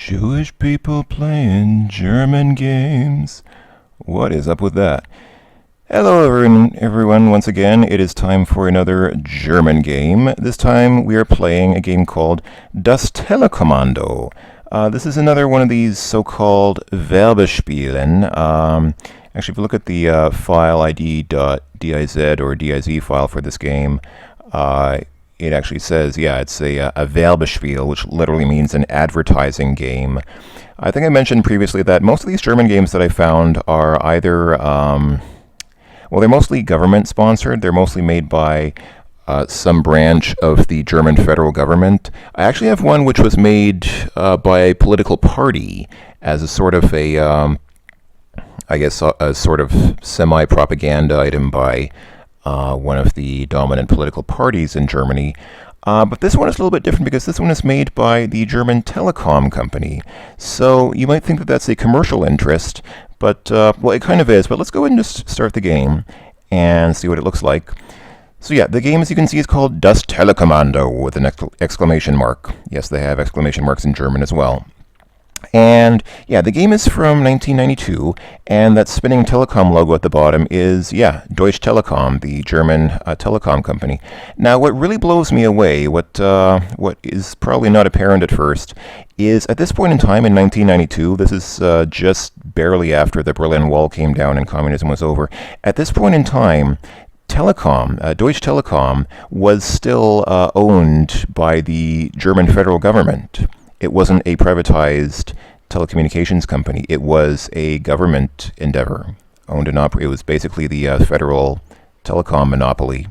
Jewish people playing German games. What is up with that? Hello everyone, once again, it is time for another German game. This time we are playing a game called Das Telekommando. This is another one of these so-called Werbespielen. Actually, if you look at the file ID.diz or diz file for this game, it actually says, it's a Werbespiel, which literally means an advertising game. I think I mentioned previously that most of these German games that I found are either, they're mostly government-sponsored. They're mostly made by some branch of the German federal government. I actually have one which was made by a political party as a sort of a sort of semi-propaganda item by one of the dominant political parties in Germany. But this one is a little bit different because this one is made by the German telecom company. So you might think that that's a commercial interest, but it kind of is. But let's go ahead and just start the game and see what it looks like. So the game, as you can see, is called Das Telekommando with an exclamation mark. Yes, they have exclamation marks in German as well. And the game is from 1992, and that spinning telecom logo at the bottom is, Deutsche Telekom, the German telecom company. Now, what really blows me away, what is probably not apparent at first, is at this point in time in 1992, this is just barely after the Berlin Wall came down and communism was over. At this point in time, Deutsche Telekom was still owned by the German federal government. It wasn't a privatized telecommunications company. It was a government endeavor, owned and operated. It was basically the federal telecom monopoly.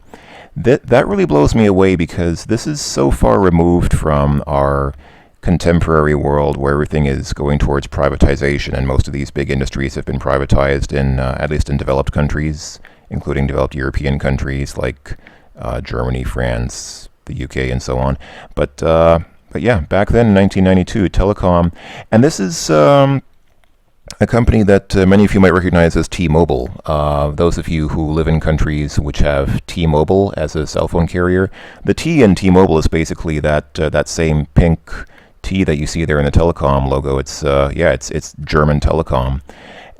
That really blows me away because this is so far removed from our contemporary world where everything is going towards privatization, and most of these big industries have been privatized in, at least in developed countries, including developed European countries like Germany, France, the UK, and so on. But back then in 1992, Telecom, and this is a company that many of you might recognize as T-Mobile. Those of you who live in countries which have T-Mobile as a cell phone carrier, the T in T-Mobile is basically that same pink T that you see there in the Telecom logo. It's German Telecom.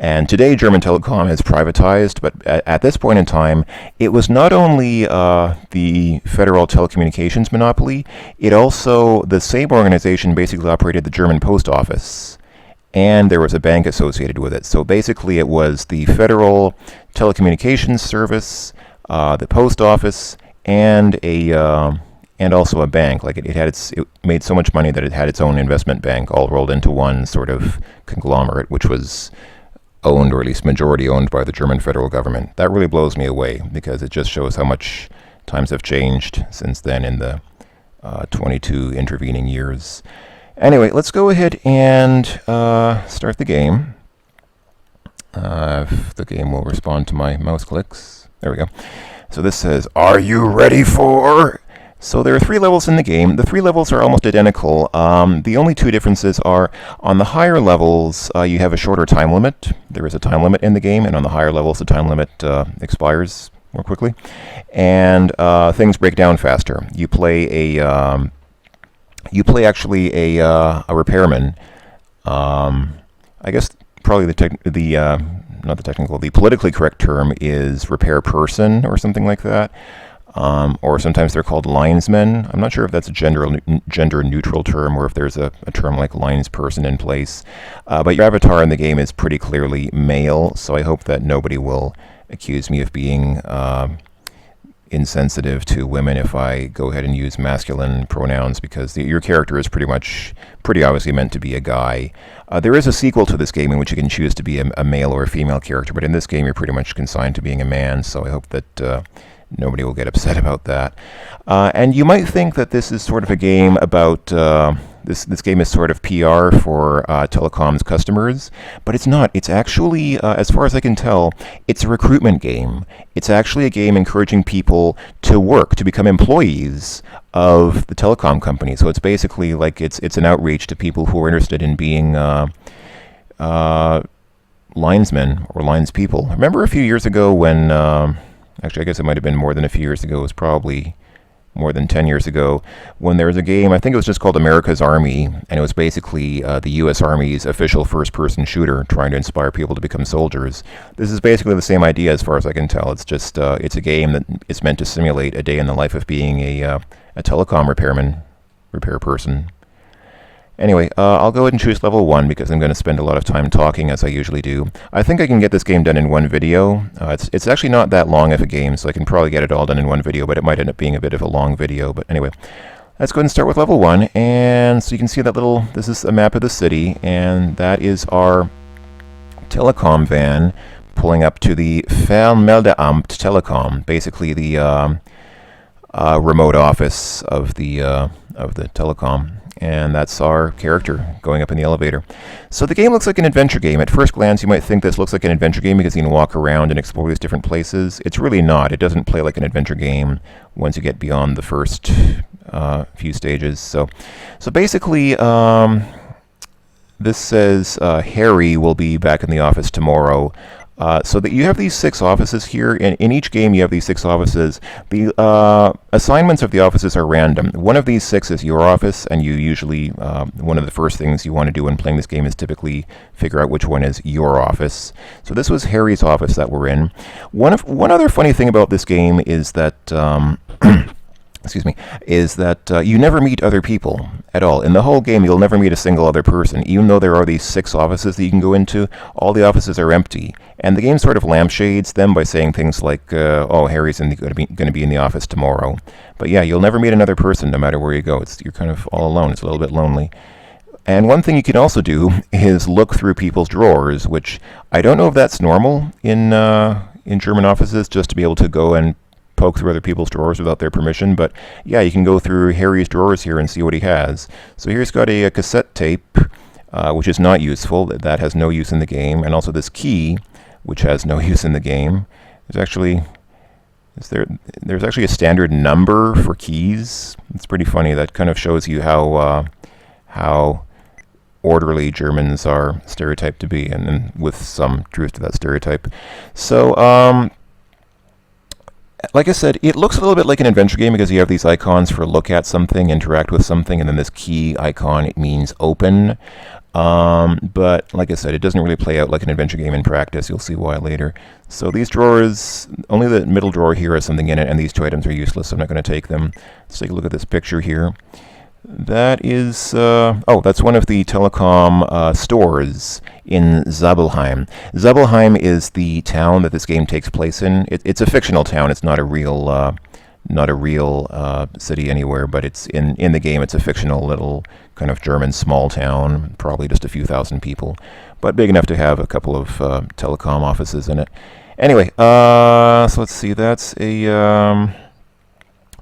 And today, German Telecom is privatized, but at this point in time, it was not only the federal telecommunications monopoly, it also, the same organization basically operated the German post office, and there was a bank associated with it. So basically, it was the federal telecommunications service, the post office, and also a bank. Like it made so much money that it had its own investment bank, all rolled into one sort of conglomerate, which was owned, or at least majority owned, by the German federal government. That really blows me away because it just shows how much times have changed since then in the 22 intervening years. Anyway, let's go ahead and start the game. If the game will respond to my mouse clicks. There we go. So this says, "Are you ready for?" So there are 3 levels in the game. The 3 levels are almost identical. The only 2 differences are on the higher levels, you have a shorter time limit. There is a time limit in the game, and on the higher levels, the time limit expires more quickly, and things break down faster. You play actually a repairman. I guess probably the politically correct term is repair person or something like that. Or sometimes they're called linesmen. I'm not sure if that's a gender-neutral term or if there's a term like linesperson in place. But your avatar in the game is pretty clearly male, so I hope that nobody will accuse me of being insensitive to women if I go ahead and use masculine pronouns, because your character is pretty obviously meant to be a guy. There is a sequel to this game in which you can choose to be a male or a female character, but in this game you're pretty much consigned to being a man, so I hope that nobody will get upset about that. And you might think that this is sort of a game about, this game is sort of PR for Telecom's customers, but it's not. It's actually, as far as I can tell, it's a recruitment game. It's actually a game encouraging people to work, to become employees of the telecom company. So it's basically like it's an outreach to people who are interested in being linesmen or linespeople. Remember a few years ago when... Actually, I guess it might have been more than a few years ago. It was probably more than 10 years ago, when there was a game, I think it was just called America's Army, and it was basically the U.S. Army's official first-person shooter trying to inspire people to become soldiers. This is basically the same idea as far as I can tell. It's just, it's a game that is meant to simulate a day in the life of being a telecom repair person. Anyway, I'll go ahead and choose level 1 because I'm going to spend a lot of time talking as I usually do. I think I can get this game done in one video. It's actually not that long of a game, so I can probably get it all done in one video, but it might end up being a bit of a long video. But anyway, let's go ahead and start with level 1. And so you can see that this is a map of the city, and that is our telecom van pulling up to the Fernmeldeamt Telekom, basically the remote office of the telecom. And that's our character going up in the elevator. So the game looks like an adventure game. At first glance, you might think this looks like an adventure game because you can walk around and explore these different places. It's really not. It doesn't play like an adventure game once you get beyond the first few stages. So basically, this says Harry will be back in the office tomorrow. So that you have these 6 offices here, and in each game you have these 6 offices. The assignments of the offices are random. One of these 6 is your office, and you usually, one of the first things you want to do when playing this game is typically figure out which one is your office. So this was Harry's office that we're in. One other funny thing about this game is that excuse me, is that you never meet other people at all. In the whole game, you'll never meet a single other person. Even though there are these 6 offices that you can go into, all the offices are empty. And the game sort of lampshades them by saying things like, oh, Harry's going to be in the office tomorrow. But yeah, you'll never meet another person no matter where you go. You're kind of all alone. It's a little bit lonely. And one thing you can also do is look through people's drawers, which I don't know if that's normal in German offices, just to be able to go and poke through other people's drawers without their permission, but yeah, you can go through Harry's drawers here and see what he has. So here's got a cassette tape, which is not useful. That has no use in the game, and also this key, which has no use in the game. There's actually a standard number for keys. It's pretty funny. That kind of shows you how orderly Germans are stereotyped to be, and with some truth to that stereotype. So like I said, it looks a little bit like an adventure game because you have these icons for look at something, interact with something, and then this key icon, it means open. But like I said, it doesn't really play out like an adventure game in practice. You'll see why later. So these drawers, only the middle drawer here has something in it, and these 2 items are useless, so I'm not going to take them. Let's take a look at this picture here. That is, that's one of the telecom stores in Zabelheim. Zabelheim is the town that this game takes place in. It's a fictional town. It's not a real city anywhere, but it's in the game. It's a fictional little kind of German small town, probably just a few thousand people, but big enough to have a couple of telecom offices in it. Anyway, so let's see. That's a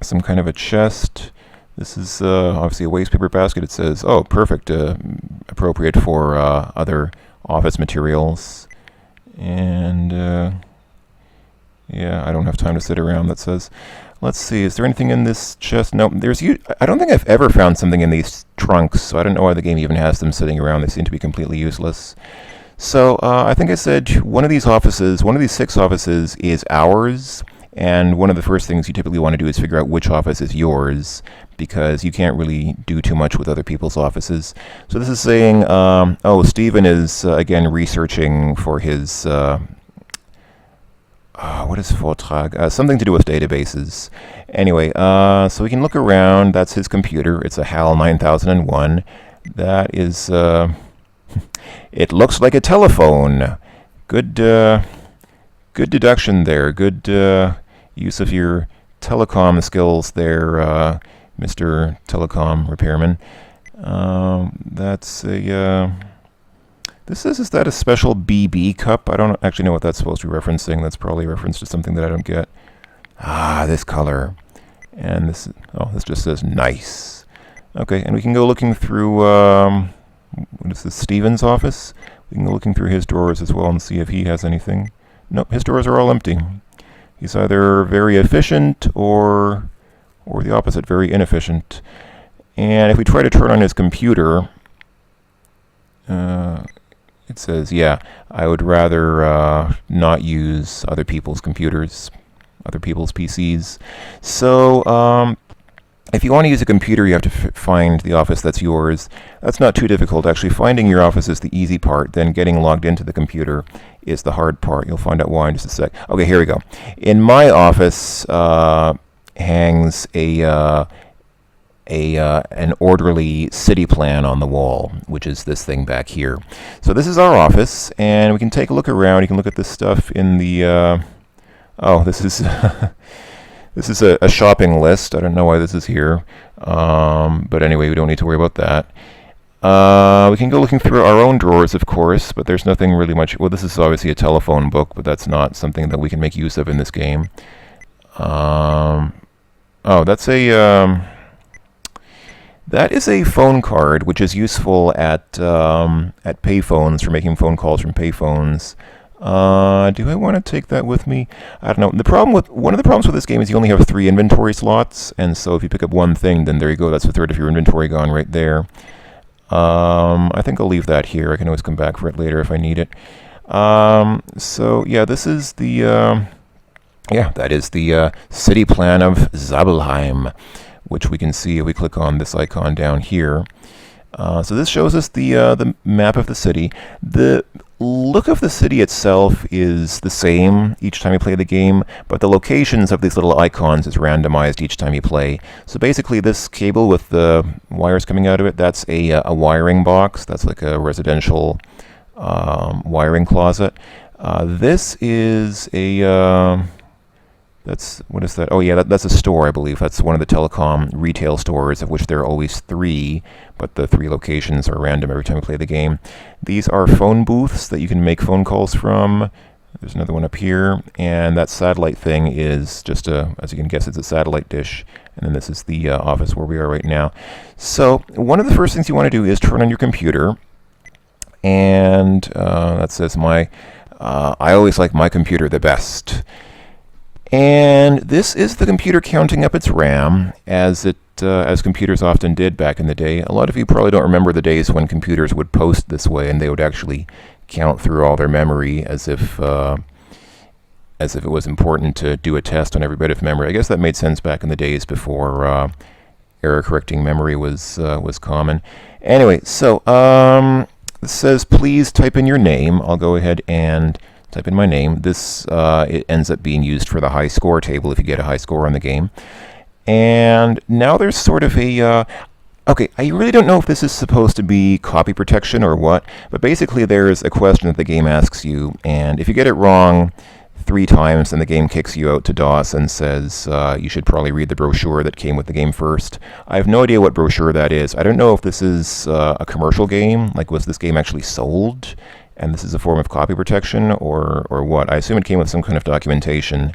some kind of a chest. This is obviously a waste paper basket. It says, oh, perfect, appropriate for other office materials. And yeah, I don't have time to sit around, that says. Let's see, is there anything in this chest? No, I don't think I've ever found something in these trunks, so I don't know why the game even has them sitting around. They seem to be completely useless. So I think I said one of these 6 offices is ours. And one of the first things you typically want to do is figure out which office is yours, because you can't really do too much with other people's offices. So this is saying, oh, Stephen is, again, researching for his, what is Vortrag? Something to do with databases. Anyway, so we can look around. That's his computer. It's a HAL 9001. That is, it looks like a telephone. Good deduction there. Good use of your telecom skills there, Mr. Telecom Repairman. That's a... is that a special BB cup? I don't actually know what that's supposed to be referencing. That's probably a reference to something that I don't get. Ah, this color. And this just says nice. Okay, and we can go looking through, what is this, Steven's office? We can go looking through his drawers as well and see if he has anything. Nope, his drawers are all empty. He's either very efficient or the opposite, very inefficient. And if we try to turn on his computer, it says, yeah, I would rather not use other people's computers, other people's PCs. So If you want to use a computer, you have to find the office that's yours. That's not too difficult. Actually, finding your office is the easy part. Then getting logged into the computer is the hard part. You'll find out why in just a sec. Okay, here we go. In my office hangs an orderly city plan on the wall, which is this thing back here. So this is our office, and we can take a look around. You can look at this stuff in the... oh, this is... This is a shopping list. I don't know why this is here. But anyway, we don't need to worry about that. We can go looking through our own drawers, of course, but there's nothing really much... Well, this is obviously a telephone book, but that's not something that we can make use of in this game. Oh, that's a... that is a phone card, which is useful at payphones, for making phone calls from payphones. Do I want to take that with me? I don't know. One of the problems with this game is you only have 3 inventory slots, and so if you pick up one thing, then there you go. That's a third of your inventory gone right there. I think I'll leave that here. I can always come back for it later if I need it. So yeah, this is the that is the city plan of Zabelheim, which we can see if we click on this icon down here. So this shows us the map of the city. The look of the city itself is the same each time you play the game, but the locations of these little icons is randomized each time you play. So basically this cable with the wires coming out of it, that's a wiring box. That's like a residential wiring closet. This is a... what is that? Oh yeah, that's a store, I believe. That's one of the telecom retail stores, of which there are always 3, but the 3 locations are random every time you play the game. These are phone booths that you can make phone calls from. There's another one up here, and that satellite thing is just as you can guess, it's a satellite dish. And then this is the office where we are right now. So one of the first things you want to do is turn on your computer, and that says I always like my computer the best. And this is the computer counting up its RAM, as computers often did back in the day. A lot of you probably don't remember the days when computers would post this way, and they would actually count through all their memory as if it was important to do a test on every bit of memory. I guess that made sense back in the days before error-correcting memory was common. Anyway, so it says please type in your name. I'll go ahead and type in my name. This it ends up being used for the high score table if you get a high score on the game. And now there's sort of a... okay, I really don't know if this is supposed to be copy protection or what, but basically there's a question that the game asks you, and if you get it wrong 3 times, then the game kicks you out to DOS and says you should probably read the brochure that came with the game first. I have no idea what brochure that is. I don't know if this is a commercial game, like was this game actually sold? And this is a form of copy protection, or what? I assume it came with some kind of documentation,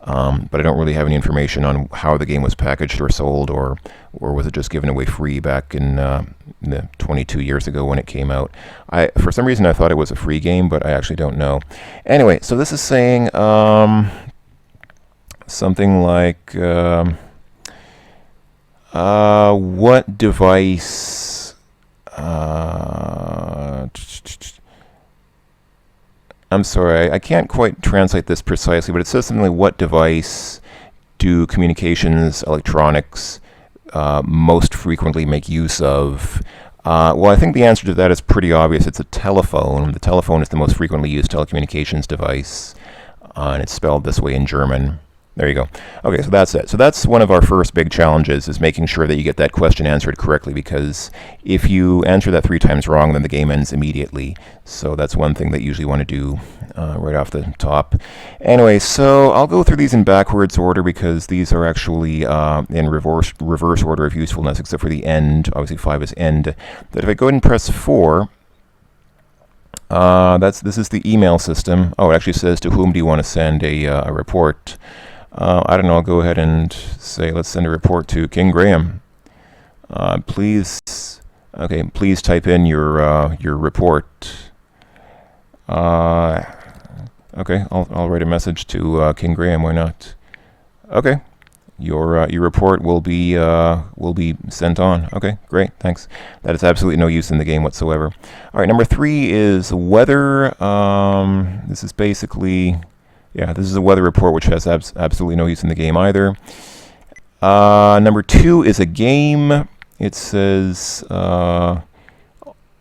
but I don't really have any information on how the game was packaged or sold, or was it just given away free back in the 22 years ago when it came out. For some reason I thought it was a free game, but I actually don't know. Anyway, so this is saying something like what device... I'm sorry, I can't quite translate this precisely, but it says something like, what device do communications electronics most frequently make use of? Well, I think the answer to that is pretty obvious. It's a telephone. The telephone is the most frequently used telecommunications device, and it's spelled this way in German. There you go. Okay, so that's it. So that's one of our first big challenges, is making sure that you get that question answered correctly, because if you answer that 3 times wrong, then the game ends immediately. So that's one thing that you usually want to do right off the top. Anyway, so I'll go through these in backwards order, because these are actually in reverse order of usefulness, except for the end. Obviously 5 is end. But if I go ahead and press 4, this is the email system. Oh, it actually says, to whom do you want to send a report? I don't know, I'll go ahead and say, let's send a report to King Graham. Please type in your report. Okay, I'll write a message to King Graham, why not? Okay, your report will be sent on. Okay, great, thanks. That is absolutely no use in the game whatsoever. All right, number 3 is weather. This is basically... yeah, this is a weather report, which has absolutely no use in the game either. Number 2 is a game. It says,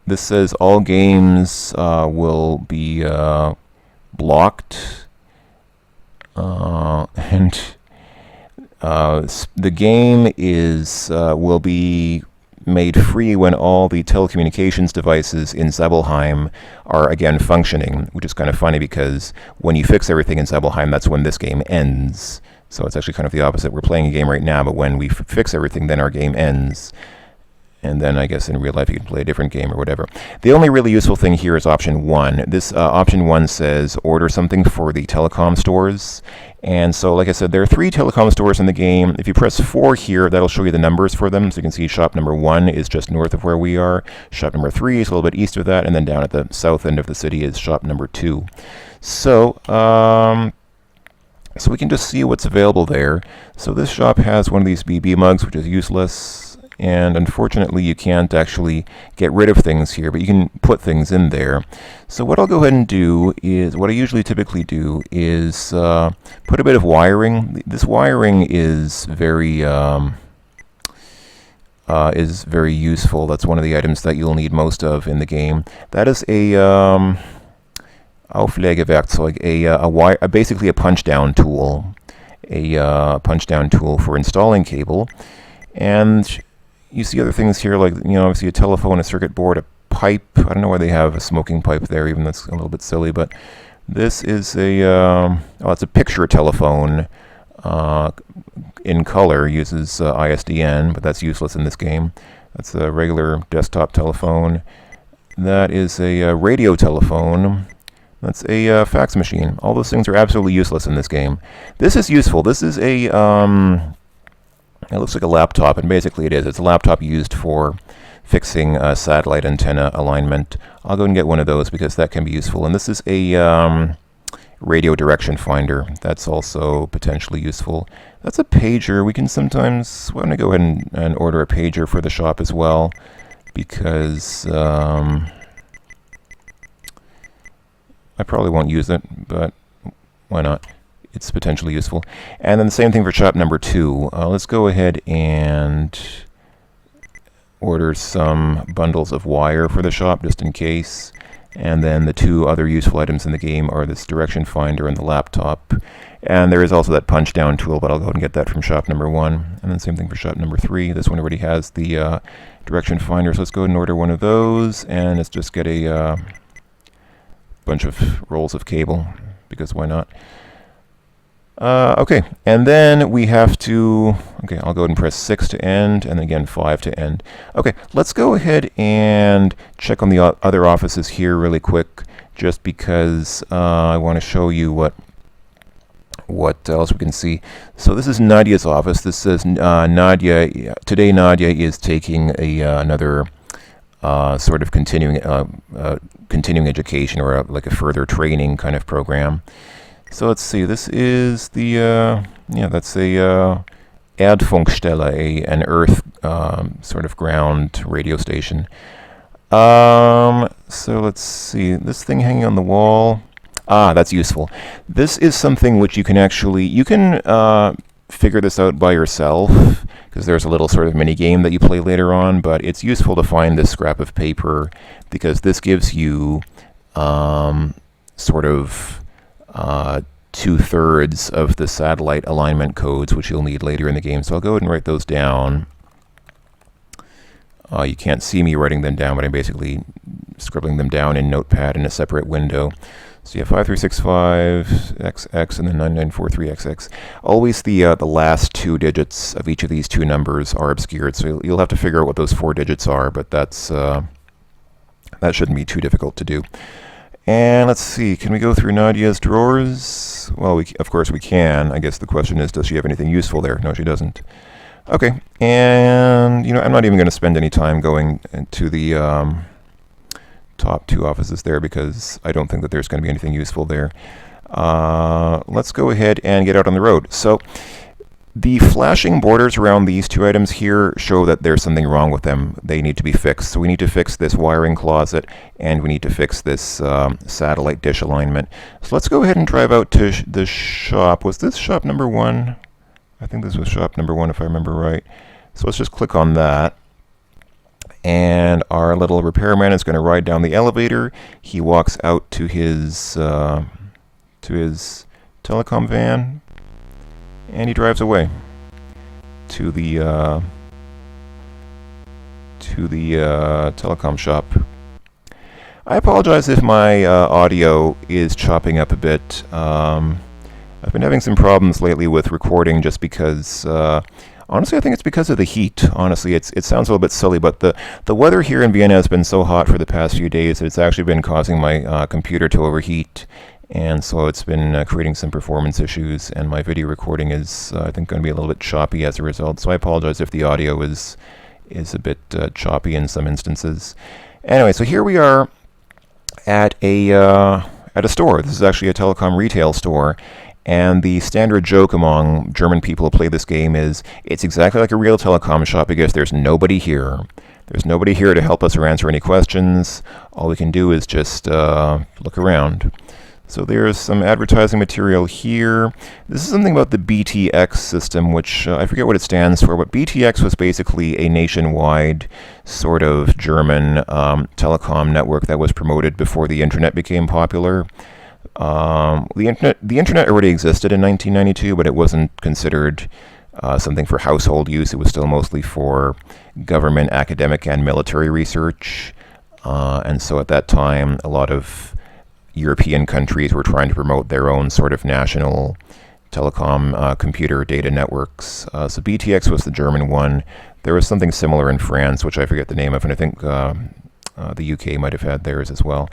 this says all games will be blocked. And the game is will be made free when all the telecommunications devices in Zabelheim are again functioning, which is kind of funny because when you fix everything in Zabelheim, that's when this game ends. So it's actually kind of the opposite. We're playing a game right now, but when we fix everything, then our game ends. And then I guess in real life you can play a different game or whatever. The only really useful thing here is option 1. This option 1 says order something for the telecom stores. And so like I said, there are 3 telecom stores in the game. If you press 4 here, that'll show you the numbers for them. So you can see shop number 1 is just north of where we are. Shop number 3 is a little bit east of that. And then down at the south end of the city is shop number 2. So, so we can just see what's available there. So this shop has one of these BB mugs, which is useless. And unfortunately, you can't actually get rid of things here, but you can put things in there. So what I'll go ahead and do is, what I usually typically do is put a bit of wiring. This wiring is very useful. That's one of the items that you'll need most of in the game. That is a Auflegewerkzeug, basically a punch-down tool, a punch-down tool for installing cable. And you see other things here, like, obviously a telephone, a circuit board, a pipe. I don't know why they have a smoking pipe there, even that's a little bit silly, but this is it's a picture telephone in color, uses ISDN, but that's useless in this game. That's a regular desktop telephone. That is a radio telephone. That's a fax machine. All those things are absolutely useless in this game. This is useful. This is a it looks like a laptop, and basically it is. It's a laptop used for fixing satellite antenna alignment. I'll go and get one of those because that can be useful. And this is a radio direction finder. That's also potentially useful. That's a pager. We can sometimes, why don't I go ahead and order a pager for the shop as well, because I probably won't use it, but why not? It's potentially useful. And then the same thing for shop number 2. Let's go ahead and order some bundles of wire for the shop just in case. And then the 2 other useful items in the game are this direction finder and the laptop. And there is also that punch down tool, but I'll go ahead and get that from shop number 1. And then same thing for shop number 3. This one already has the direction finder, so let's go ahead and order one of those. And let's just get a bunch of rolls of cable, because why not? Okay, and then we have to, okay, I'll go ahead and press 6 to end, and again 5 to end. Okay, let's go ahead and check on the other offices here really quick, just because I want to show you what else we can see. So this is Nadia's office. This says today Nadia is taking another sort of continuing education, or like a further training kind of program. So let's see, this is the, that's a Erdfunkstelle, an Earth sort of ground radio station. So let's see, this thing hanging on the wall, that's useful. This is something which you can actually, figure this out by yourself, because there's a little sort of mini game that you play later on, but it's useful to find this scrap of paper, because this gives you sort of 2/3 of the satellite alignment codes, which you'll need later in the game. So I'll go ahead and write those down. You can't see me writing them down, but I'm basically scribbling them down in Notepad in a separate window. So you have 5365XX and then 9943XX. Always the last 2 digits of each of these 2 numbers are obscured, so you'll have to figure out what those 4 digits are, but that's that shouldn't be too difficult to do. And let's see, can we go through Nadia's drawers? Well, of course we can. I guess the question is, does she have anything useful there? No, she doesn't. Okay, and I'm not even going to spend any time going to the top 2 offices there, because I don't think that there's going to be anything useful there. Let's go ahead and get out on the road. So the flashing borders around these 2 items here show that there's something wrong with them. They need to be fixed. So we need to fix this wiring closet, and we need to fix this satellite dish alignment. So let's go ahead and drive out to the shop. Was this shop number 1? I think this was shop number 1 if I remember right. So let's just click on that. And our little repairman is going to ride down the elevator. He walks out to his telecom van, and he drives away to the telecom shop. I apologize if my audio is chopping up a bit. I've been having some problems lately with recording just because, honestly, I think it's because of the heat. Honestly, it sounds a little bit silly, but the weather here in Vienna has been so hot for the past few days that it's actually been causing my computer to overheat. And so it's been creating some performance issues, and my video recording is, I think, going to be a little bit choppy as a result. So I apologize if the audio is a bit choppy in some instances. Anyway, so here we are at a store. This is actually a telecom retail store. And the standard joke among German people who play this game is it's exactly like a real telecom shop because there's nobody here. There's nobody here to help us or answer any questions. All we can do is just look around. So there's some advertising material here. This is something about the BTX system, which I forget what it stands for, but BTX was basically a nationwide sort of German telecom network that was promoted before the internet became popular. The internet already existed in 1992, but it wasn't considered something for household use. It was still mostly for government, academic, and military research. And so at that time, a lot of European countries were trying to promote their own sort of national telecom computer data networks. So BTX was the German one. There was something similar in France, which I forget the name of, and I think the UK might have had theirs as well.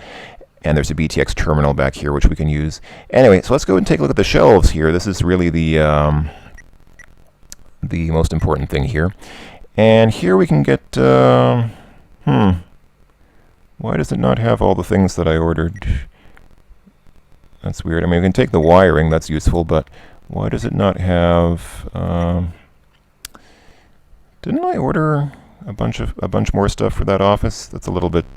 And there's a BTX terminal back here, which we can use. Anyway, so let's go and take a look at the shelves here. This is really the most important thing here. And here we can get, why does it not have all the things that I ordered? That's weird. I mean, we can take the wiring, that's useful, but why does it not have, didn't I order a bunch more stuff for that office? That's a little bit,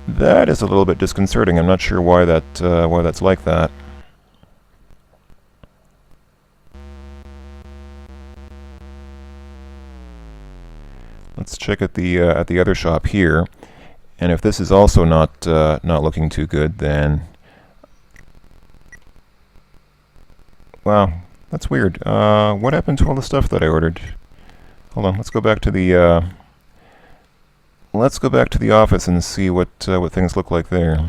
that is a little bit disconcerting. I'm not sure why that's like that. Let's check at the other shop here, and if this is also not looking too good, then wow, that's weird. What happened to all the stuff that I ordered? Hold on, let's go back to the office and see what things look like there.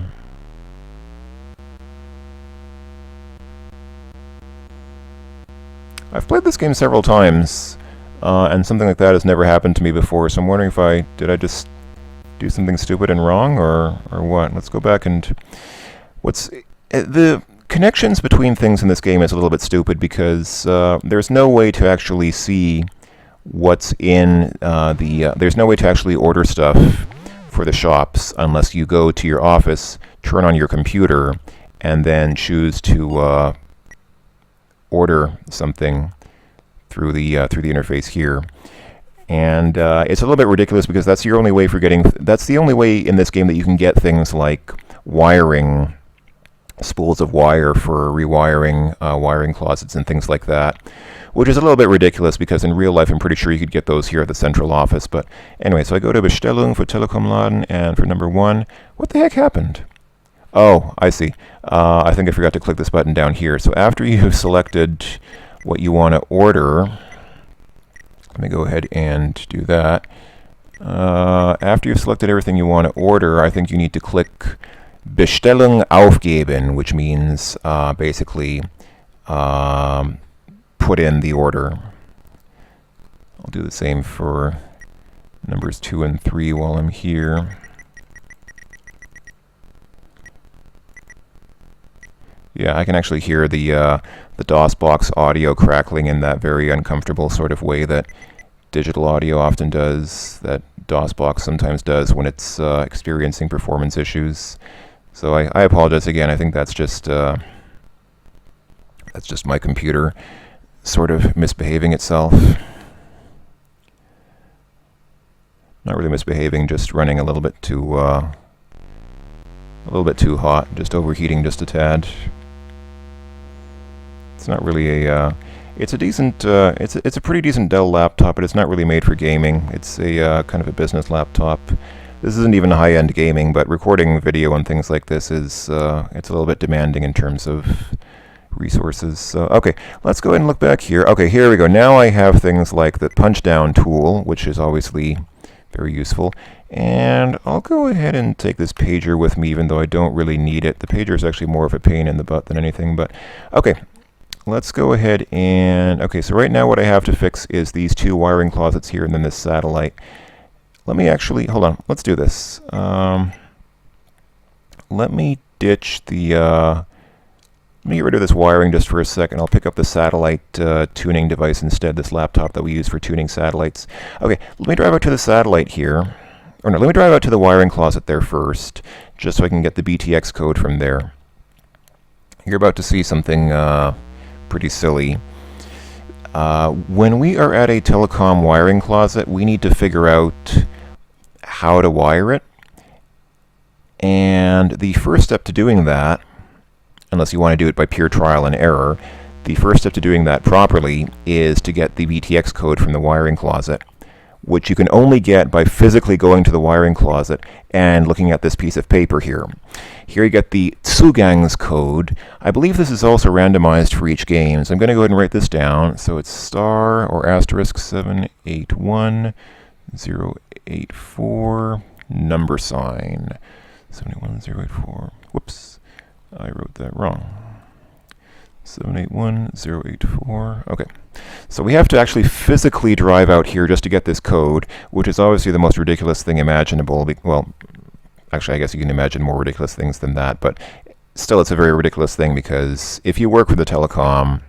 I've played this game several times, and something like that has never happened to me before, so I'm wondering if did I just do something stupid and wrong, or what? Let's go back and... the connections between things in this game is a little bit stupid because there's no way to actually see what's in there's no way to actually order stuff for the shops unless you go to your office, turn on your computer, and then choose to order something through the interface here. And it's a little bit ridiculous because that's your only way for getting that's the only way in this game that you can get things like wiring, spools of wire for rewiring wiring closets and things like that, which is a little bit ridiculous because in real life I'm pretty sure you could get those here at the central office. But anyway, so I go to Bestellung for Telekommando, and for number 1, what the heck happened? Oh, I see. I think I forgot to click this button down here. So after you've selected what you want to order, let me go ahead and do that. After you've selected everything you want to order, I think you need to click Bestellung aufgeben, which means basically put in the order. I'll do the same for numbers 2 and 3 while I'm here. Yeah, I can actually hear the DOSBox audio crackling in that very uncomfortable sort of way that digital audio often does, that DOSBox sometimes does when it's experiencing performance issues. So I apologize again. I think that's just my computer sort of misbehaving itself. Not really misbehaving, just running a little bit too hot, just overheating just a tad. It's not really a, it's a decent, it's a pretty decent Dell laptop, but it's not really made for gaming. It's a kind of a business laptop. This isn't even high-end gaming, but recording video and things like this is, it's a little bit demanding in terms of resources. So, okay, let's go ahead and look back here. Okay, here we go. Now I have things like the punch-down tool, which is obviously very useful. And I'll go ahead and take this pager with me, even though I don't really need it. The pager is actually more of a pain in the butt than anything, but okay. Let's go ahead and, okay, so right now what I have to fix is these two wiring closets here and then this satellite. Let me actually, hold on, let's do this. Let me ditch the, let me get rid of this wiring just for a second. I'll pick up the satellite tuning device instead, this laptop that we use for tuning satellites. Okay, let me drive out to the satellite here. Or no, let me drive out to the wiring closet there first, just so I can get the BTX code from there. You're about to see something pretty silly. When we are at a telecom wiring closet, we need to figure out how to wire it. And the first step to doing that, unless you want to do it by pure trial and error, the first step to doing that properly is to get the BTX code from the wiring closet, which you can only get by physically going to the wiring closet and looking at this piece of paper here. Here you get the Zugang's code. I believe this is also randomized for each game, so I'm going to go ahead and write this down. So it's star or asterisk 781084 number sign 781084. Whoops, I wrote that wrong. 781084. Okay. So we have to actually physically drive out here just to get this code, which is obviously the most ridiculous thing imaginable. Well, actually, I guess you can imagine more ridiculous things than that, but still it's a very ridiculous thing because if you work for the telecom,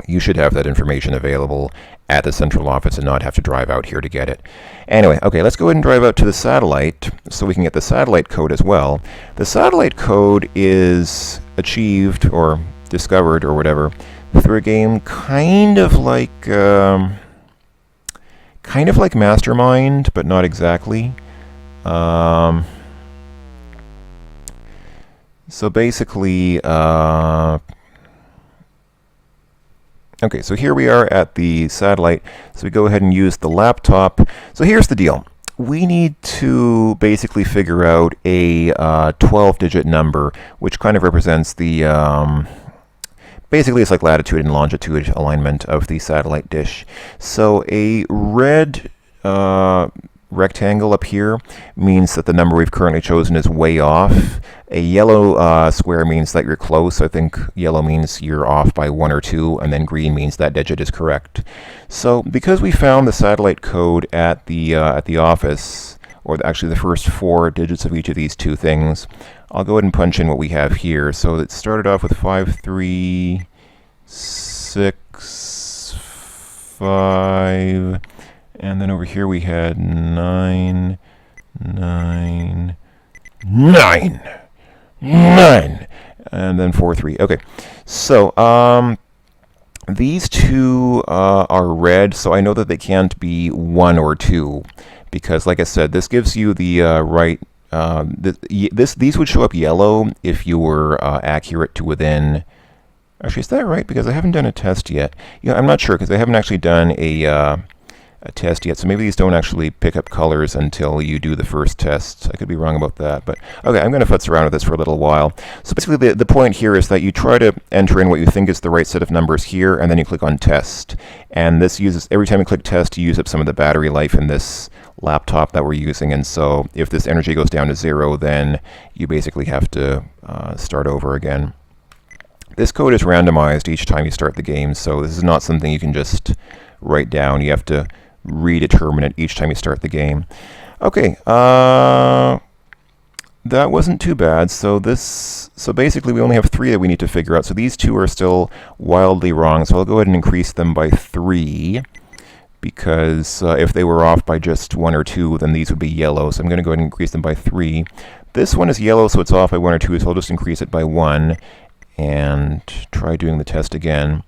you should have that information available at the central office and not have to drive out here to get it. Anyway, okay, let's go ahead and drive out to the satellite so we can get the satellite code as well. The satellite code is achieved or discovered or whatever through a game kind of like Mastermind, but not exactly. So basically, okay, so here we are at the satellite. So we go ahead and use the laptop. So here's the deal. We need to basically figure out a 12-digit number, which kind of represents the basically, it's like latitude and longitude alignment of the satellite dish. So a red rectangle up here means that the number we've currently chosen is way off. A yellow square means that you're close. I think yellow means you're off by 1 or 2, and then green means that digit is correct. So because we found the satellite code at the office, or actually the first 4 digits of each of these two things, I'll go ahead and punch in what we have here. So it started off with 5365, and then over here we had 999, and then 43. Okay, so these two are red, so I know that they can't be 1 or 2, because like I said, this gives you the right. These would show up yellow if you were accurate to within. Actually, is that right? Because I haven't done a test yet. Yeah, I'm not sure because I haven't actually done a test yet. So maybe these don't actually pick up colors until you do the first test. I could be wrong about that, but okay, I'm going to futz around with this for a little while. So basically, the point here is that you try to enter in what you think is the right set of numbers here, and then you click on test. And this uses every time you click test, you use up some of the battery life in this laptop that we're using, and so if this energy goes down to 0, then you basically have to start over again. This code is randomized each time you start the game, so this is not something you can just write down. You have to redetermine it each time you start the game. Okay, that wasn't too bad. So basically we only have 3 that we need to figure out. So these 2 are still wildly wrong, so I'll go ahead and increase them by 3. Because if they were off by just 1 or 2, then these would be yellow. So I'm going to go ahead and increase them by 3. This one is yellow, so it's off by 1 or 2, so I'll just increase it by 1 and try doing the test again.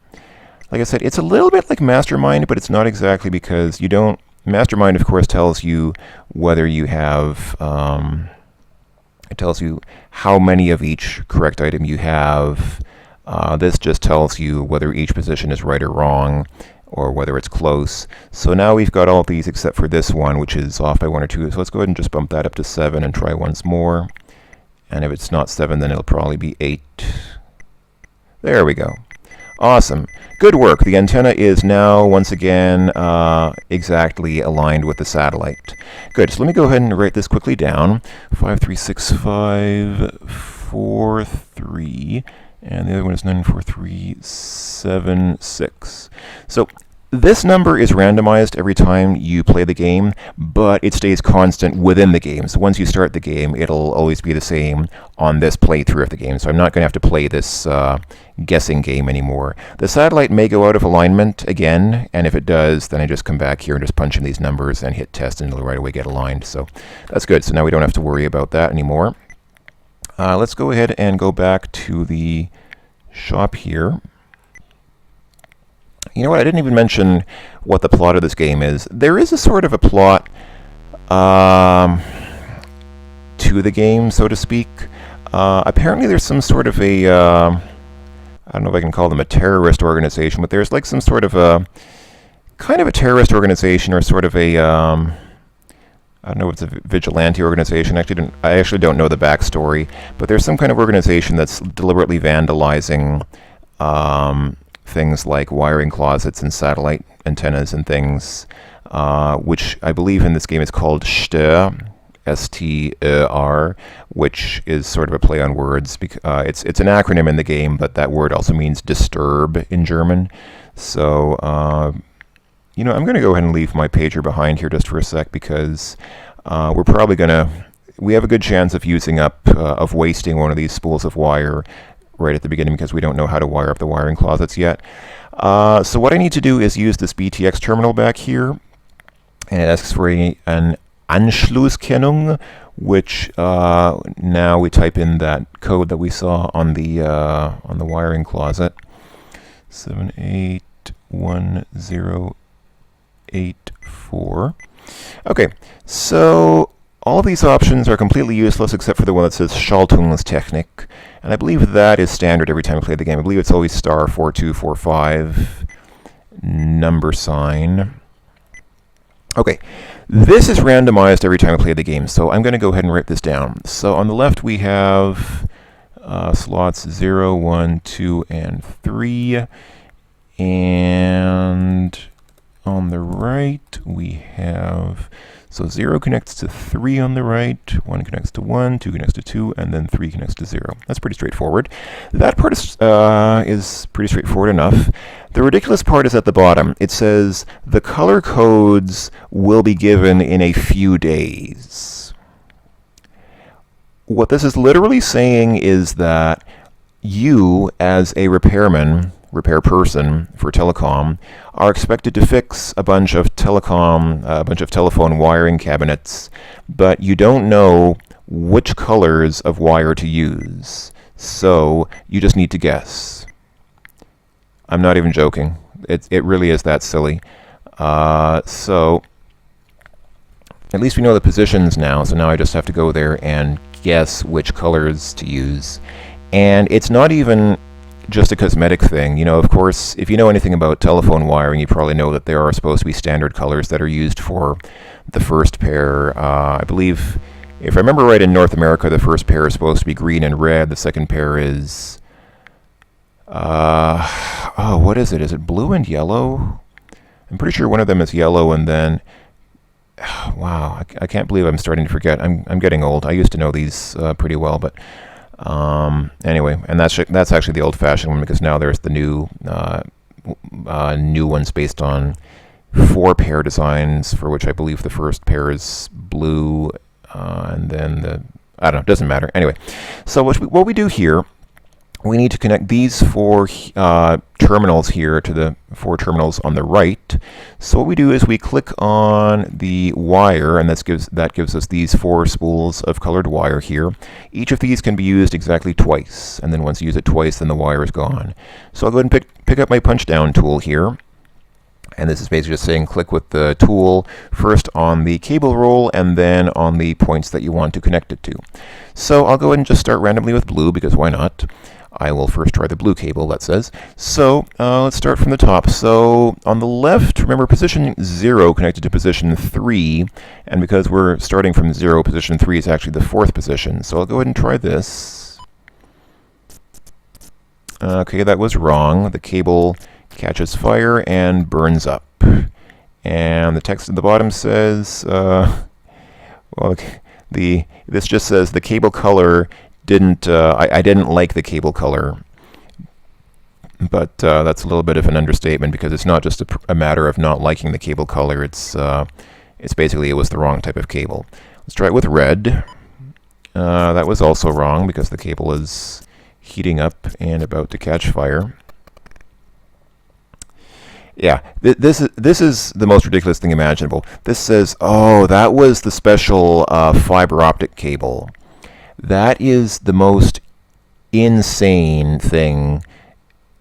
Like I said, it's a little bit like Mastermind, but it's not exactly, because you don't... Mastermind, of course, tells you whether you have... it tells you how many of each correct item you have This just tells you whether each position is right or wrong, or whether it's close. So now we've got all of these except for this one, which is off by 1 or 2. So let's go ahead and just bump that up to 7 and try once more. And if it's not 7, then it'll probably be 8. There we go. Awesome. Good work. The antenna is now, once again, exactly aligned with the satellite. Good. So let me go ahead and write this quickly down. 5365443. And the other one is 94376. So this number is randomized every time you play the game, but it stays constant within the game. So once you start the game, it'll always be the same on this playthrough of the game. So I'm not going to have to play this guessing game anymore. The satellite may go out of alignment again, and if it does, then I just come back here and just punch in these numbers and hit test, and it'll right away get aligned. So that's good. So now we don't have to worry about that anymore. Let's go ahead and go back to the shop here. You know what? I didn't even mention what the plot of this game is. There is a sort of a plot to the game, so to speak. Apparently there's some sort of a, I don't know if I can call them a terrorist organization, but there's like some sort of a, kind of a terrorist organization, or sort of a, I don't know if it's a vigilante organization. I actually don't know the backstory, but there's some kind of organization that's deliberately vandalizing things like wiring closets and satellite antennas and things, which I believe in this game is called Stör, S-T-E-R, which is sort of a play on words. It's an acronym in the game, but that word also means disturb in German. So, you know, I'm going to go ahead and leave my pager behind here just for a sec, because we're probably going to, we have a good chance of using up, of wasting one of these spools of wire right at the beginning, because we don't know how to wire up the wiring closets yet. So what I need to do is use this BTX terminal back here, and it asks for an Anschlusskennung, which now we type in that code that we saw on the wiring closet, 781084. Okay, so all of these options are completely useless except for the one that says Schaltungstechnik, and I believe that is standard every time I play the game. I believe it's always star 4245 number sign. Okay, this is randomized every time I play the game, so I'm going to go ahead and write this down. So on the left we have slots 0, 1, 2, and 3, and on the right we have, so 0 connects to 3 on the right, 1 connects to 1, 2 connects to 2, and then 3 connects to 0. That's pretty straightforward. That part is pretty straightforward enough. The ridiculous part is at the bottom. It says the color codes will be given in a few days. What this is literally saying is that you, as a repair person for telecom, are expected to fix a bunch of telephone wiring cabinets, but you don't know which colors of wire to use. So you just need to guess. I'm not even joking. It really is that silly. So at least we know the positions now, so now I just have to go there and guess which colors to use. And it's not even just a cosmetic thing. You know, of course, if you know anything about telephone wiring, you probably know that there are supposed to be standard colors that are used for the first pair. I believe, if I remember right, in North America, the first pair is supposed to be green and red. The second pair is, oh, what is it? Is it blue and yellow? I'm pretty sure one of them is yellow, and then, wow, I can't believe I'm starting to forget. I'm getting old. I used to know these pretty well, but anyway, and that's actually the old-fashioned one, because now there's the new ones based on 4-pair designs, for which I believe the first pair is blue, and then I don't know, it doesn't matter. Anyway, so what we do here, we need to connect these 4 terminals here to the 4 terminals on the right. So what we do is we click on the wire, and that gives us these 4 spools of colored wire here. Each of these can be used exactly twice, and then once you use it twice, then the wire is gone. So I'll go ahead and pick up my punch down tool here. And this is basically just saying click with the tool first on the cable roll and then on the points that you want to connect it to. So I'll go ahead and just start randomly with blue, because why not? I will first try the blue cable, that says. So let's start from the top. So on the left, remember position 0 connected to position 3, and because we're starting from 0, position 3 is actually the 4th position. So I'll go ahead and try this. Okay, that was wrong. The cable catches fire and burns up. And the text at the bottom says, well, this just says the cable color didn't, I didn't like the cable color. But that's a little bit of an understatement, because it's not just a matter of not liking the cable color, it's basically it was the wrong type of cable. Let's try it with red. That was also wrong, because the cable is heating up and about to catch fire. Yeah, this is the most ridiculous thing imaginable. This says, oh, that was the special fiber optic cable. That is the most insane thing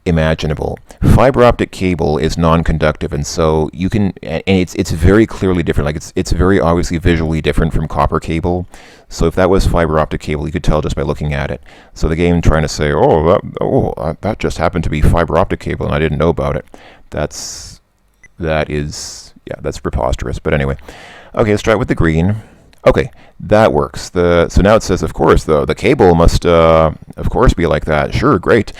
imaginable. Fiber optic cable is non-conductive, and so you can, and it's very clearly different. Like it's very obviously visually different from copper cable. So if that was fiber optic cable, you could tell just by looking at it. So the game trying to say, that just happened to be fiber optic cable, and I didn't know about it. That's preposterous. But anyway, okay, let's try it with the green. Okay, that works. So now it says, of course, the cable must, of course, be like that. Sure, great.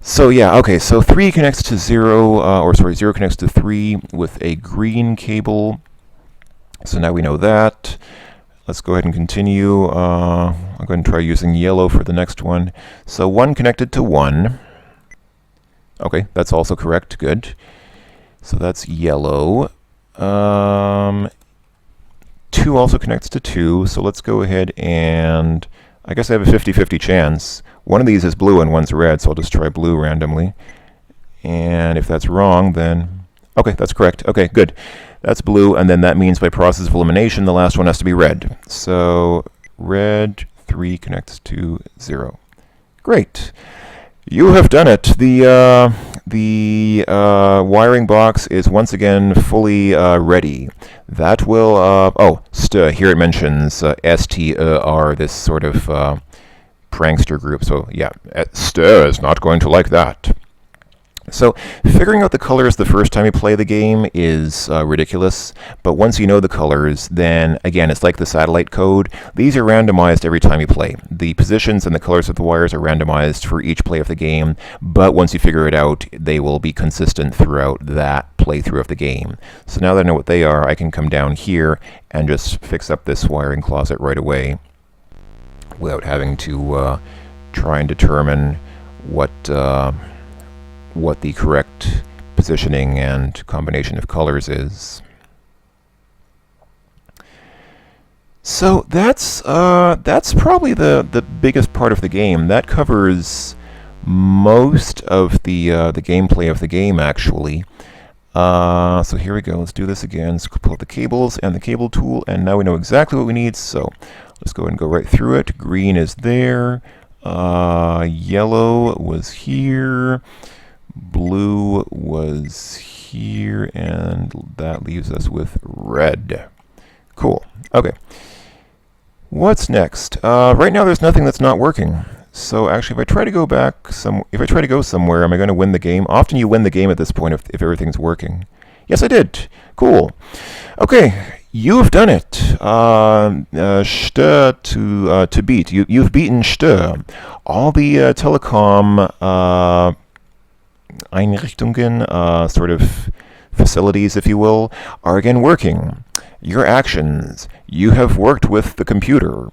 So yeah, okay, so 3 connects to 0, 0 connects to 3 with a green cable. So now we know that. Let's go ahead and continue. I'll go ahead and try using yellow for the next one. So 1 connected to 1. Okay, that's also correct. Good. So that's yellow. 2 also connects to 2. So let's go ahead and I guess I have a 50-50 chance. One of these is blue and one's red, so I'll just try blue randomly. And if that's wrong, then okay, that's correct. Okay, good. That's blue, and then that means by process of elimination, the last one has to be red. So red 3 connects to 0. Great. You have done it. The wiring box is once again fully ready. That will, here it mentions STR, this sort of prankster group. So yeah, STR is not going to like that. So figuring out the colors the first time you play the game is ridiculous, but once you know the colors, then again, it's like the satellite code. These are randomized every time you play. The positions and the colors of the wires are randomized for each play of the game, but once you figure it out, they will be consistent throughout that playthrough of the game. So now that I know what they are, I can come down here and just fix up this wiring closet right away without having to try and determine what the correct positioning and combination of colors is. So that's probably the biggest part of the game. That covers most of the gameplay of the game, actually. So here we go. Let's do this again. Let's pull out the cables and the cable tool, and now we know exactly what we need. So let's go ahead and go right through it. Green is there. Yellow was here. Blue was here, and that leaves us with red. Cool. Okay. What's next? Right now, there's nothing that's not working. So actually, if I try to go somewhere, am I going to win the game? Often you win the game at this point if everything's working. Yes, I did. Cool. Okay. You have done it. Stör to beat. You've beaten Stör. All the telecom Einrichtungen, sort of facilities, if you will, are again working. Your actions. You have worked with the computer.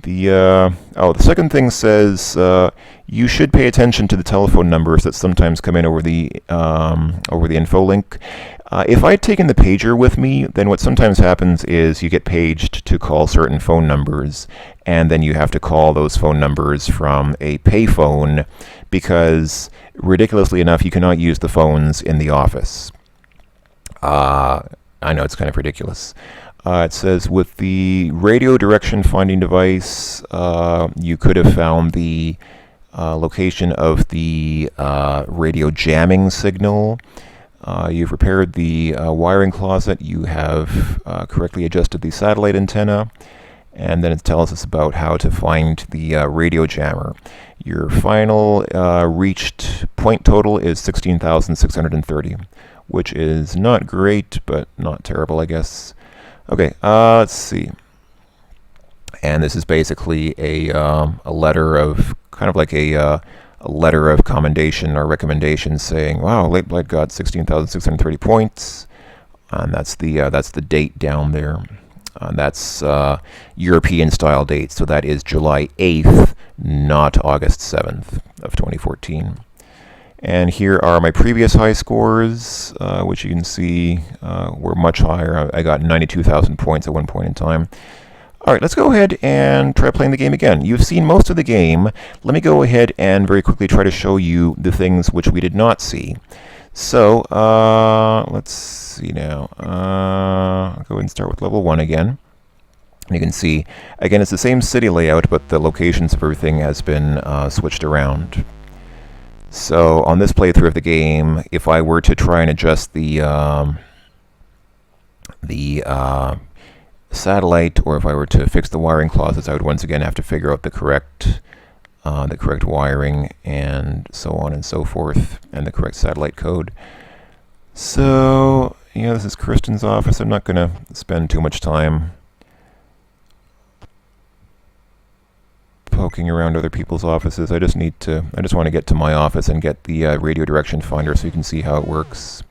The second thing says you should pay attention to the telephone numbers that sometimes come in over the info link. If I'd taken the pager with me, then what sometimes happens is you get paged to call certain phone numbers, and then you have to call those phone numbers from a payphone because, ridiculously enough, you cannot use the phones in the office. I know, it's kind of ridiculous. It says with the radio direction finding device, you could have found the location of the radio jamming signal. You've repaired the wiring closet. You have correctly adjusted the satellite antenna. and then it tells us about how to find the radio jammer. Your final reached point total is 16,630, which is not great, but not terrible, I guess. Okay, let's see. And this is basically a letter of, kind of like a letter of commendation or recommendation saying, wow, Late Blight got 16,630 points. And that's the date down there. That's European style date, so that is July 8th, not August 7th of 2014. And here are my previous high scores, which you can see were much higher. I got 92,000 points at one point in time. All right, let's go ahead and try playing the game again. You've seen most of the game. Let me go ahead and very quickly try to show you the things which we did not see. So let's see now. I'll go ahead and start with level 1 again. And you can see, again, it's the same city layout, but the locations of everything has been switched around. So on this playthrough of the game, if I were to try and adjust the satellite, or if I were to fix the wiring closets, I would once again have to figure out the correct wiring, and so on and so forth, and the correct satellite code. So, yeah, this is Kristen's office. I'm not going to spend too much time poking around other people's offices. I just want to get to my office and get the radio direction finder so you can see how it works.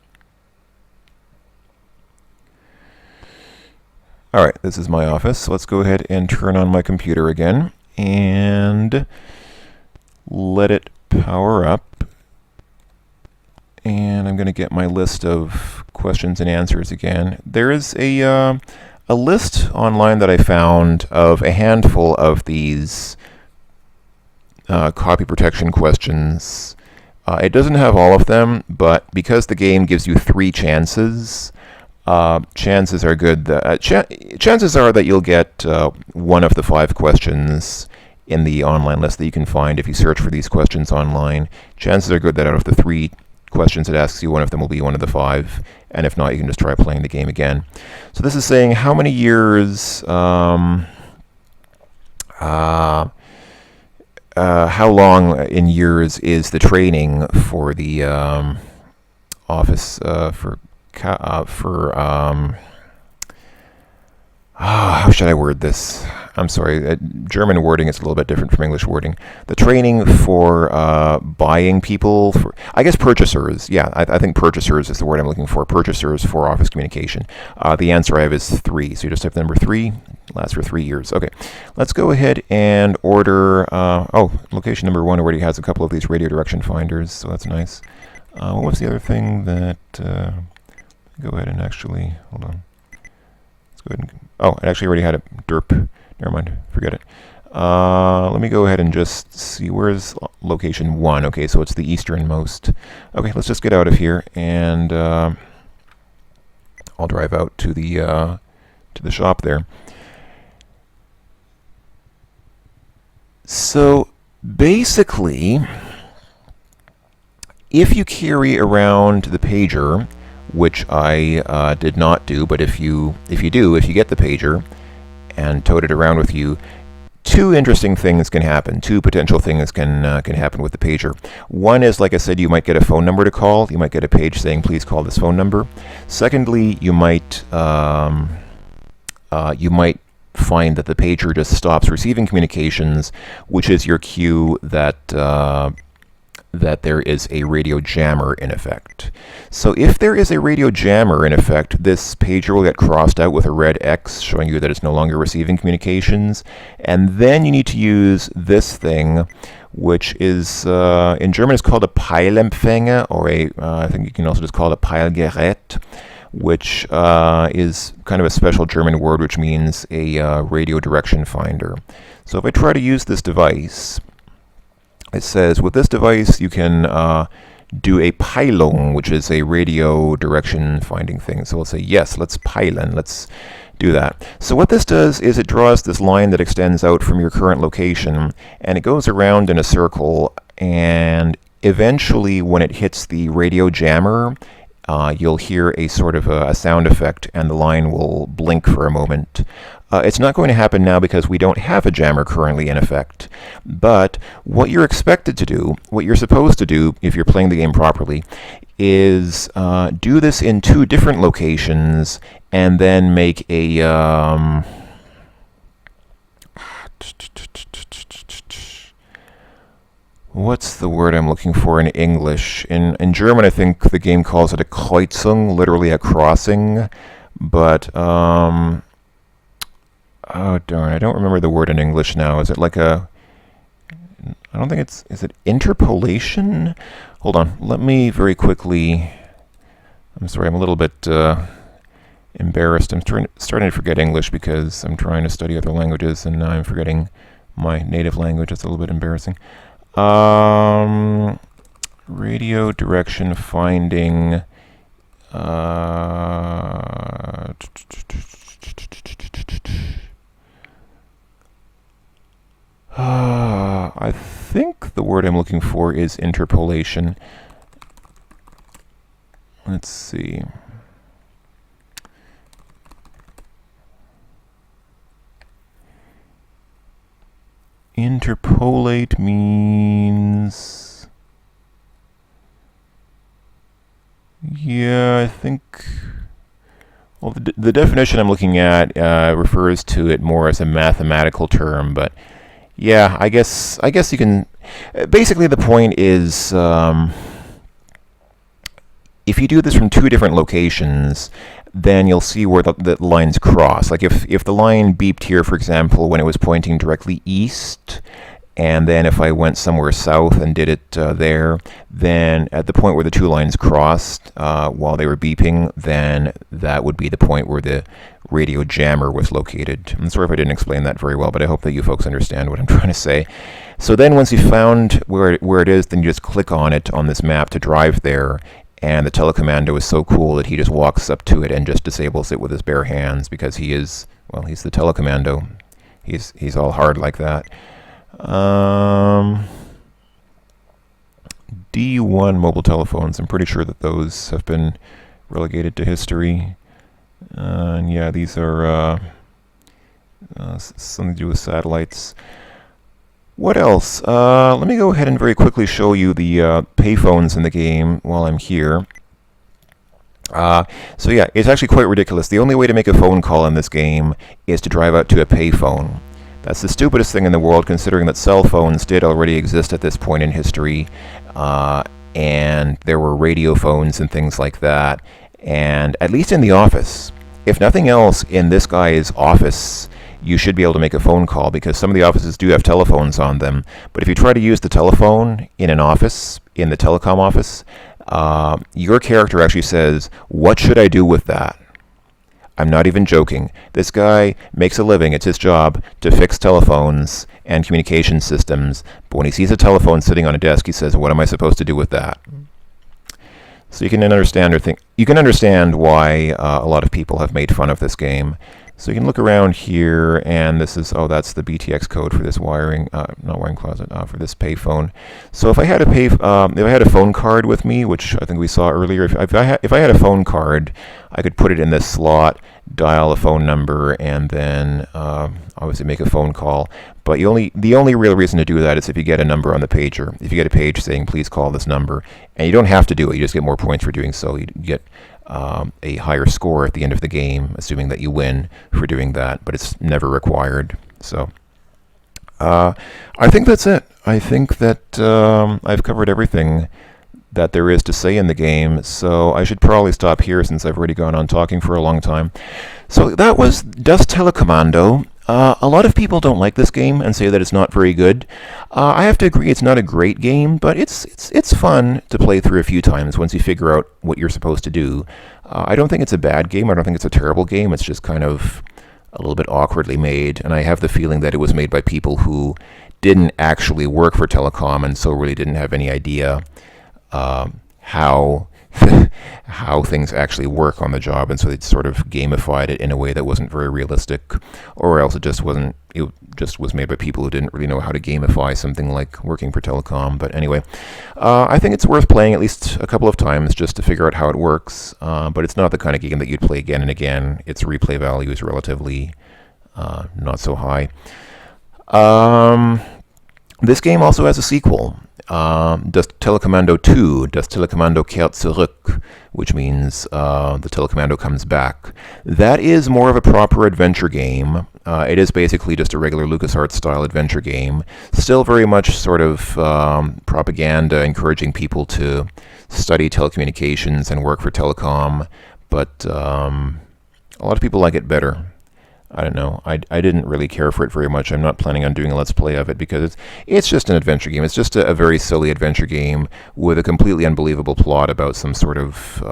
Alright, this is my office. So let's go ahead and turn on my computer again and let it power up. And I'm going to get my list of questions and answers again. There is a list online that I found of a handful of these copy protection questions. It doesn't have all of them, but because the game gives you 3 chances, chances are good that chances are that you'll get one of the 5 questions in the online list that you can find if you search for these questions online. Chances are good that out of the 3 questions it asks you, one of them will be one of the 5, and if not, you can just try playing the game again. So this is saying how many years, how long in years is the training for the office how should I word this? I'm sorry, German wording is a little bit different from English wording. The training for buying people, for, I guess purchasers, yeah, I think purchasers is the word I'm looking for, purchasers for office communication. The answer I have is 3, so you just type the number 3, lasts for 3 years. Okay, let's go ahead and order, location number 1 already has a couple of these radio direction finders, so that's nice. What was the other thing that, go ahead and actually, hold on. Let's go ahead and, it actually already had it, derp. Never mind, forget it. Let me go ahead and just see, where's location 1? Okay, so it's the easternmost. Okay, let's just get out of here, and I'll drive out to the shop there. So basically, if you carry around the pager, which I did not do, but if you get the pager and tote it around with you, 2 interesting things can happen. 2 potential things can happen with the pager. One is, like I said, you might get a phone number to call. You might get a page saying, please call this phone number. Secondly, you might find that the pager just stops receiving communications, which is your cue that there is a radio jammer in effect. So if there is a radio jammer in effect, this pager will get crossed out with a red X showing you that it's no longer receiving communications, and then you need to use this thing, which is in German is called a Peilempfänger, or I think you can also just call it a Peilgerät, which is kind of a special German word which means a radio direction finder. So if I try to use this device, it says, with this device you can do a Peilung, which is a radio direction finding thing. So we'll say, yes, let's peilen, let's do that. So what this does is it draws this line that extends out from your current location, and it goes around in a circle, and eventually when it hits the radio jammer, you'll hear a sort of a sound effect, and the line will blink for a moment. It's not going to happen now because we don't have a jammer currently in effect. But what you're expected to do, what you're supposed to do if you're playing the game properly, is do this in 2 different locations and then make a... what's the word I'm looking for in English? In German, I think the game calls it a Kreuzung, literally a crossing. But, oh darn, I don't remember the word in English now. Is it like a... I don't think it's... Is it interpolation? Hold on. Let me very quickly... I'm sorry, I'm a little bit embarrassed. I'm starting to forget English because I'm trying to study other languages, and now I'm forgetting my native language. It's a little bit embarrassing. Radio direction finding... I think the word I'm looking for is interpolation. Let's see. Interpolate means... Yeah, I think... Well, the definition I'm looking at refers to it more as a mathematical term, but yeah, I guess you can... Basically, the point is, if you do this from 2 different locations, then you'll see where the lines cross. Like if the line beeped here, for example, when it was pointing directly east, and then if I went somewhere south and did it there, then at the point where the 2 lines crossed while they were beeping, then that would be the point where the radio jammer was located. I'm sorry if I didn't explain that very well, but I hope that you folks understand what I'm trying to say. So then once you've found where it is, then you just click on it on this map to drive there, and the Telekommando is so cool that he just walks up to it and just disables it with his bare hands because he is, well, he's the Telekommando. He's all hard like that. D1 mobile telephones, I'm pretty sure that those have been relegated to history. And yeah, these are something to do with satellites. What else? Let me go ahead and very quickly show you the payphones in the game while I'm here. So yeah, it's actually quite ridiculous. The only way to make a phone call in this game is to drive out to a payphone. That's the stupidest thing in the world, considering that cell phones did already exist at this point in history, and there were radio phones and things like that. And at least in the office, if nothing else, in this guy's office, you should be able to make a phone call, because some of the offices do have telephones on them. But if you try to use the telephone in an office, in the telecom office, your character actually says, "What should I do with that?" I'm not even joking. This guy makes a living, it's his job, to fix telephones and communication systems. But when he sees a telephone sitting on a desk, he says, "What am I supposed to do with that?" So you can understand why a lot of people have made fun of this game. So you can look around here, and this is, oh, that's the BTX code for this wiring, not wiring closet, for this payphone. So if I had a phone card with me, which I think we saw earlier, if I had a phone card, I could put it in this slot, dial a phone number, and then obviously make a phone call. But the only real reason to do that is if you get a number on the pager. If you get a page saying, "Please call this number," and you don't have to do it, you just get more points for doing so. You get a higher score at the end of the game, assuming that you win for doing that, but it's never required. So I think that's it. I think that I've covered everything that there is to say in the game, so I should probably stop here since I've already gone on talking for a long time. So that was Das Telekommando. A lot of people don't like this game and say that it's not very good. I have to agree, it's not a great game, but it's fun to play through a few times once you figure out what you're supposed to do. I don't think it's a bad game. I don't think it's a terrible game. It's just kind of a little bit awkwardly made, and I have the feeling that it was made by people who didn't actually work for Telecom and so really didn't have any idea how things actually work on the job, and so they sort of gamified it in a way that wasn't very realistic, or else it just was made by people who didn't really know how to gamify something like working for Telecom. But anyway, I think it's worth playing at least a couple of times just to figure out how it works, but it's not the kind of game that you'd play again and again. Its replay value is relatively not so high. This game also has a sequel. Das Telekommando 2, Das Telekommando kehrt zurück, which means the Telekommando comes back. That is more of a proper adventure game. It is basically just a regular LucasArts-style adventure game. Still very much sort of propaganda, encouraging people to study telecommunications and work for telecom, but a lot of people like it better. I don't know. I didn't really care for it very much. I'm not planning on doing a Let's Play of it because it's just an adventure game. It's just a very silly adventure game with a completely unbelievable plot about some sort of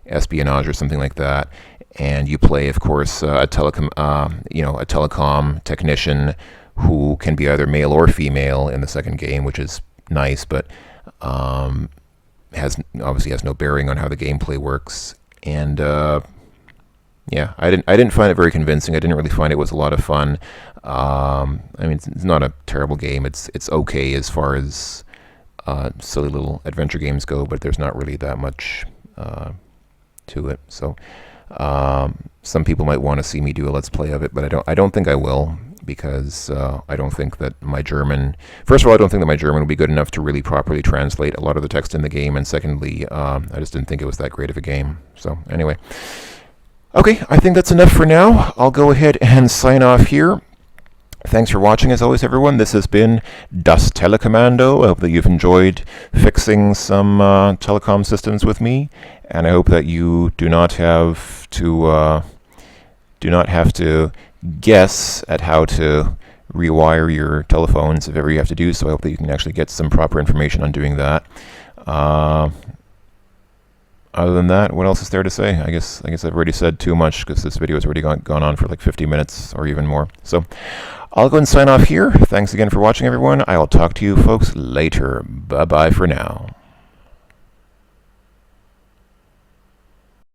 espionage or something like that. And you play, of course, a telecom technician who can be either male or female in the second game, which is nice, but obviously has no bearing on how the gameplay works. And yeah, I didn't find it very convincing. I didn't really find it was a lot of fun. I mean, it's not a terrible game. It's okay as far as silly little adventure games go, but there's not really that much to it. So some people might want to see me do a Let's Play of it, but I don't think I will, because I don't think that my German... First of all, I don't think that my German will be good enough to really properly translate a lot of the text in the game, and secondly, I just didn't think it was that great of a game. So anyway... Okay, I think that's enough for now. I'll go ahead and sign off here. Thanks for watching, as always, everyone. This has been Das Telekommando. I hope that you've enjoyed fixing some telecom systems with me, and I hope that you do not have to guess at how to rewire your telephones if ever you have to do so. I hope that you can actually get some proper information on doing that. Other than that, what else is there to say? I guess I've already said too much, because this video has already gone on for like 50 minutes or even more. So I'll go and sign off here. Thanks again for watching, everyone. I will talk to you folks later. Bye-bye for now.